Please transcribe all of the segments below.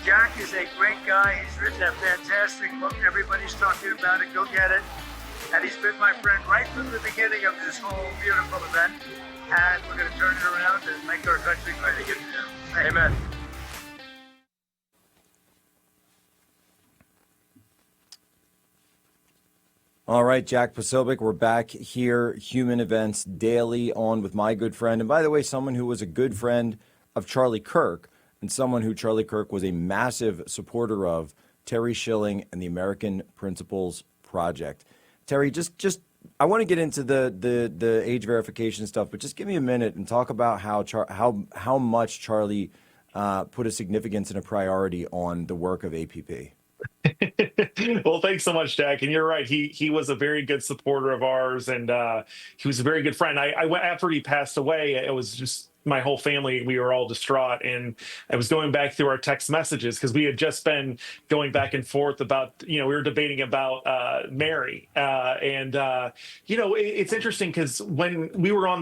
Jack is a great guy. He's written a fantastic book. Everybody's talking about it. Go get it. And he's been my friend right from the beginning of this whole beautiful event. And we're going to turn it around and make our country great again. Amen. All right, Jack Posobiec, we're back here, Human Events Daily, on with my good friend. And by the way, someone who was a good friend of Charlie Kirk, and someone who Charlie Kirk was a massive supporter of, Terry Schilling and the American Principles Project. Terry, just I want to get into the age verification stuff, but just give me a minute and talk about how much Charlie put a significance and a priority on the work of APP. Well, thanks so much, Jack. And you're right. He was a very good supporter of ours, and he was a very good friend. I went after he passed away. It was just my whole family. We were all distraught, and I was going back through our text messages because we had just been going back and forth about, we were debating about Mary, it's interesting because when we were on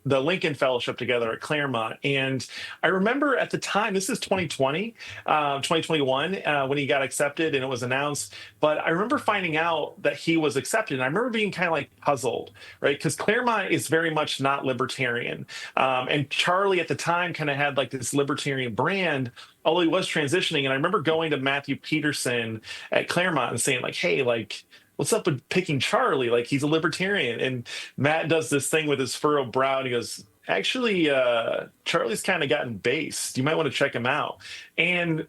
the Lincoln Fellowship together at Claremont. And I remember at the time, this is 2021, when he got accepted and it was announced. But I remember finding out that he was accepted. And I remember being kind of like puzzled, right? Because Claremont is very much not libertarian. And Charlie at the time kind of had like this libertarian brand, although he was transitioning. And I remember going to Matthew Peterson at Claremont and saying like, hey, like, what's up with picking Charlie? Like, he's a libertarian. And Matt does this thing with his furrowed brow. And he goes, actually, Charlie's kind of gotten based. You might want to check him out. And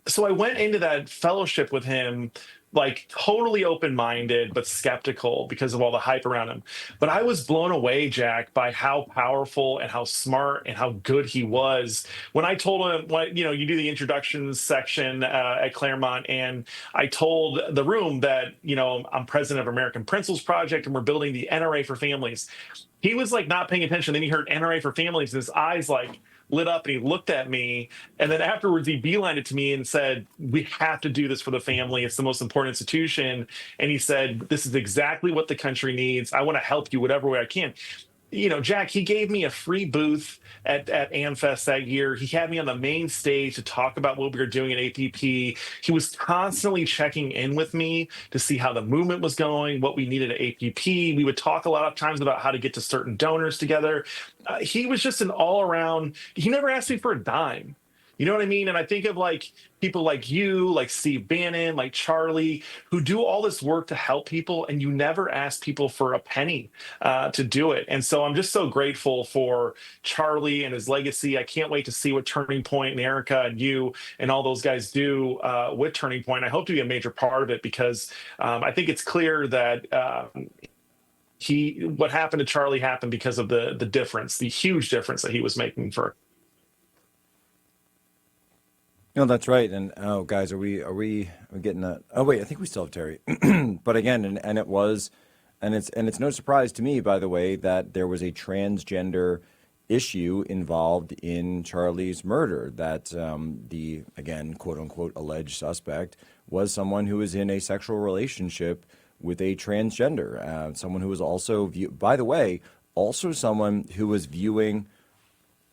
so I went into that fellowship with him, like totally open-minded, but skeptical because of all the hype around him. But I was blown away, Jack, by how powerful and how smart and how good he was. When I told him, you do the introductions section at Claremont, and I told the room that, I'm president of American Principles Project and we're building the NRA for Families. He was like not paying attention. Then he heard NRA for Families and his eyes like lit up, and he looked at me, and then afterwards he beelined it to me and said, we have to do this for the family. It's the most important institution. And he said, this is exactly what the country needs. I want to help you whatever way I can. Jack, he gave me a free booth at AmFest that year. He had me on the main stage to talk about what we were doing at APP. He was constantly checking in with me to see how the movement was going, what we needed at APP. We would talk a lot of times about how to get to certain donors together. He was just an all-around, he never asked me for a dime. You know what I mean? And I think of like people like you, like Steve Bannon, like Charlie, who do all this work to help people, and you never ask people for a penny to do it. And so I'm just so grateful for Charlie and his legacy. I can't wait to see what Turning Point and Erica and you and all those guys do with Turning Point. I hope to be a major part of it because I think it's clear that what happened to Charlie happened because of the difference, the huge difference that he was making for. No, that's right. And guys, are we getting that? Oh wait, I think we still have Terry. But again, and it's no surprise to me, by the way, that there was a transgender issue involved in Charlie's murder. That the, again, quote unquote alleged suspect was someone who was in a sexual relationship with a transgender, someone who was also by the way, also someone who was viewing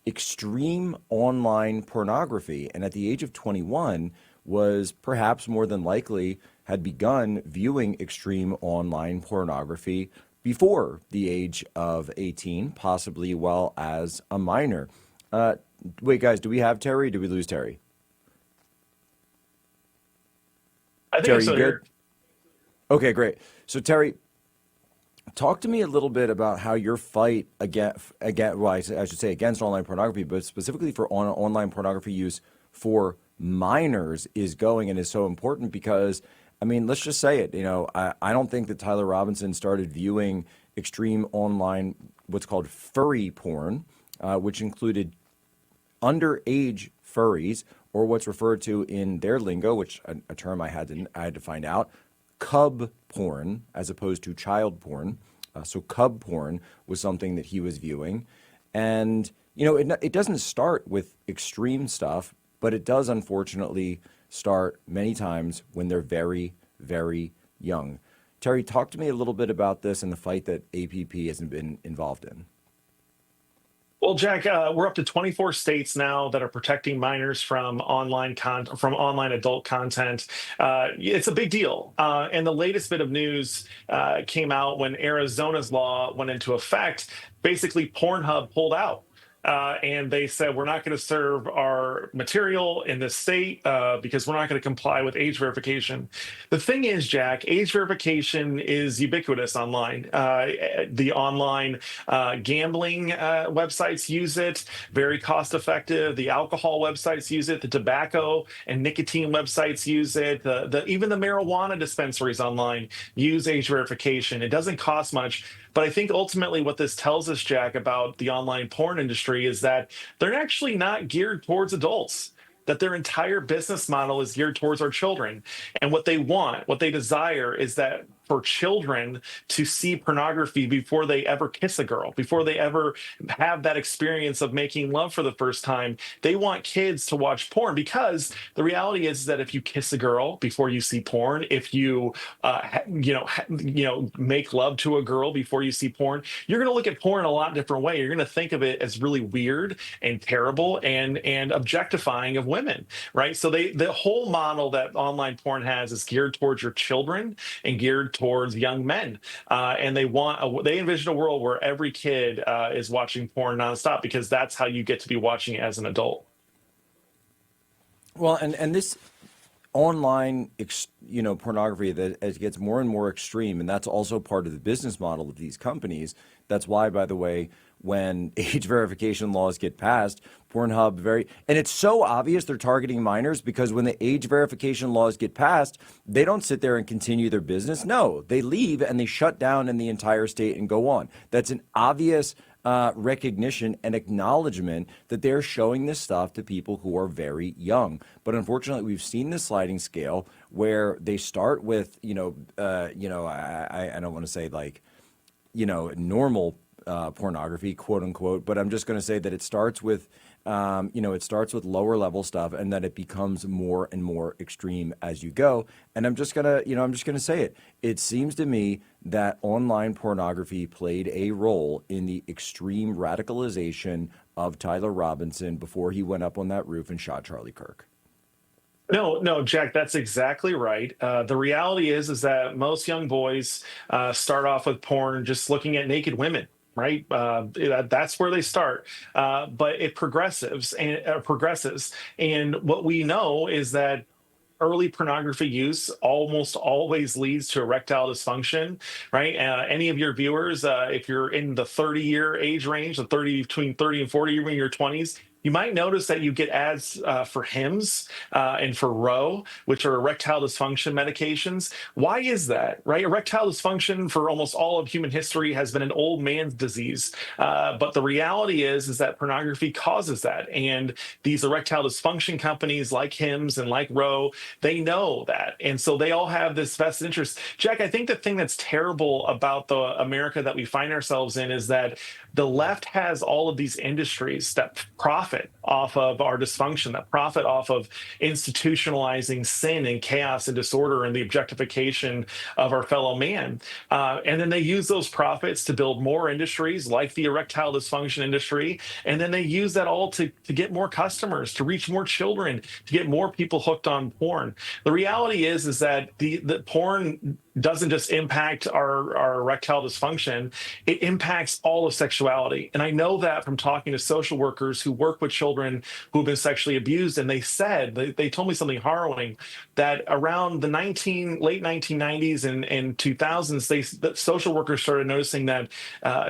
extreme online pornography, and at the age of 21 was perhaps more than likely had begun viewing extreme online pornography before the age of 18, possibly while as a minor. Wait, guys, do we have Terry? Did we lose Terry? I think Terry, I'm still here. Okay, great. So Terry, talk to me a little bit about how your fight against online pornography, but specifically for online pornography use for minors is going and is so important because, I mean, let's just say it, I don't think that Tyler Robinson started viewing extreme online, what's called furry porn, which included underage furries, or what's referred to in their lingo, which a term I had to find out, cub porn as opposed to child porn. So cub porn was something that he was viewing. And, it doesn't start with extreme stuff, but it does unfortunately start many times when they're very, very young. Terry, talk to me a little bit about this and the fight that APP hasn't been involved in. Well, Jack, we're up to 24 states now that are protecting minors from from online adult content. It's a big deal, and the latest bit of news came out when Arizona's law went into effect. Basically, Pornhub pulled out. And they said, we're not going to serve our material in this state because we're not going to comply with age verification. The thing is, Jack, age verification is ubiquitous online. The online gambling websites use it, very cost effective. The alcohol websites use it. The tobacco and nicotine websites use it. Even the marijuana dispensaries online use age verification. It doesn't cost much. But I think ultimately what this tells us, Jack, about the online porn industry is that they're actually not geared towards adults, that their entire business model is geared towards our children. And what they want, what they desire is that for children to see pornography before they ever kiss a girl, before they ever have that experience of making love for the first time. They want kids to watch porn because the reality is that if you kiss a girl before you see porn, if you make love to a girl before you see porn, you're going to look at porn a lot different way. You're going to think of it as really weird and terrible and objectifying of women, right? So the whole model that online porn has is geared towards your children and geared towards young men, and they envision a world where every kid is watching porn nonstop because that's how you get to be watching it as an adult. Well, and this online, pornography that as it gets more and more extreme, and that's also part of the business model of these companies. That's why, by the way, when age verification laws get passed, Pornhub and it's so obvious they're targeting minors because when the age verification laws get passed, they don't sit there and continue their business. No, they leave and they shut down in the entire state and go on. That's an obvious recognition and acknowledgement that they're showing this stuff to people who are very young. But unfortunately, we've seen this sliding scale where they start with, I don't want to say like, normal pornography, quote unquote, but I'm just going to say that it starts with, lower level stuff, and that it becomes more and more extreme as you go. And I'm just gonna say it. It seems to me that online pornography played a role in the extreme radicalization of Tyler Robinson before he went up on that roof and shot Charlie Kirk. No, Jack, that's exactly right. The reality is that most young boys start off with porn just looking at naked women. Right, that's where they start, but it progresses, and what we know is that early pornography use almost always leads to erectile dysfunction, right? Any of your viewers, if you're in the 30-year age range, between 30 and 40, you're in your 20s, you might notice that you get ads for Hims and for Roe, which are erectile dysfunction medications. Why is that, right? Erectile dysfunction for almost all of human history has been an old man's disease. But the reality is that pornography causes that. And these erectile dysfunction companies like Hims and like Roe, they know that. And so they all have this vested interest. Jack, I think the thing that's terrible about the America that we find ourselves in is that the left has all of these industries that profit off of our dysfunction, that profit off of institutionalizing sin and chaos and disorder and the objectification of our fellow man. And then they use those profits to build more industries like the erectile dysfunction industry. And then they use that all to get more customers, to reach more children, to get more people hooked on porn. The reality is that the porn doesn't just impact our erectile dysfunction, it impacts all of sexuality. And I know that from talking to social workers who work with children who've been sexually abused. And they told me something harrowing, that around the late 1990s and 2000s, the social workers started noticing that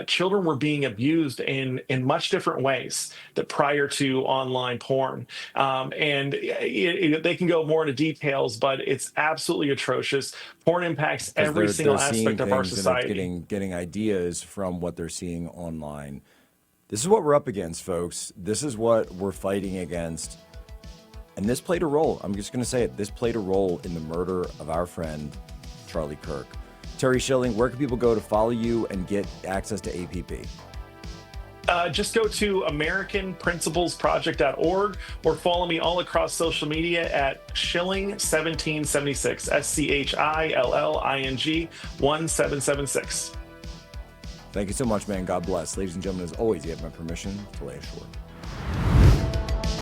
children were being abused in much different ways that prior to online porn. And they can go more into details, but it's absolutely atrocious. Porn impacts every single aspect of our society. Getting ideas from what they're seeing online. This is what we're up against, folks. This is what we're fighting against. And this played a role. I'm just going to say it. This played a role in the murder of our friend, Charlie Kirk. Terry Schilling, where can people go to follow you and get access to APP? Just go to AmericanPrinciplesProject.org or follow me all across social media at Schilling1776, SCHILLING 1776. Thank you so much, man. God bless. Ladies and gentlemen, as always, you have my permission to lay ashore.